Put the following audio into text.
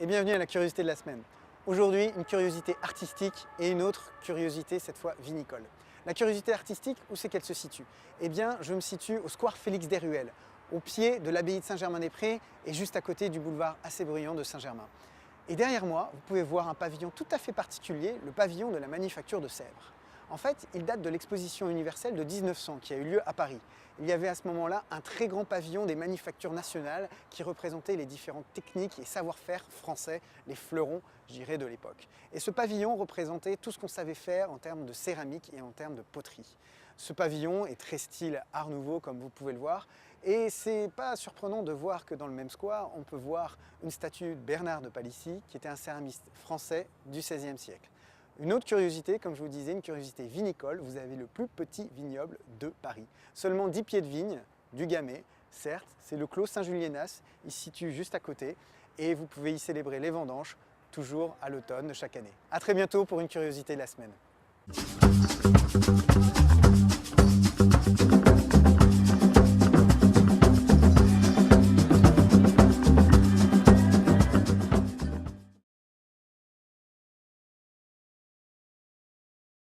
et bienvenue à la curiosité de la semaine. Aujourd'hui, une curiosité artistique et une autre curiosité, cette fois vinicole. La curiosité artistique, où c'est qu'elle se situe? Eh bien, je me situe au square Félix Desruelles, au pied de l'abbaye de Saint-Germain-des-Prés et juste à côté du boulevard assez bruyant de Saint-Germain. Et derrière moi, vous pouvez voir un pavillon tout à fait particulier, le pavillon de la Manufacture de Sèvres. En fait, il date de l'exposition universelle de 1900 qui a eu lieu à Paris. Il y avait à ce moment-là un très grand pavillon des manufactures nationales qui représentait les différentes techniques et savoir-faire français, les fleurons, je dirais, de l'époque. Et ce pavillon représentait tout ce qu'on savait faire en termes de céramique et en termes de poterie. Ce pavillon est très style Art Nouveau, comme vous pouvez le voir, et c'est pas surprenant de voir que dans le même square, on peut voir une statue de Bernard de Palissy, qui était un céramiste français du XVIe siècle. Une autre curiosité, comme je vous disais, une curiosité vinicole, vous avez le plus petit vignoble de Paris. Seulement 10 pieds de vigne, du Gamay, certes, c'est le clos Saint-Julienas, il se situe juste à côté, et vous pouvez y célébrer les vendanges, toujours à l'automne de chaque année. A très bientôt pour une curiosité de la semaine.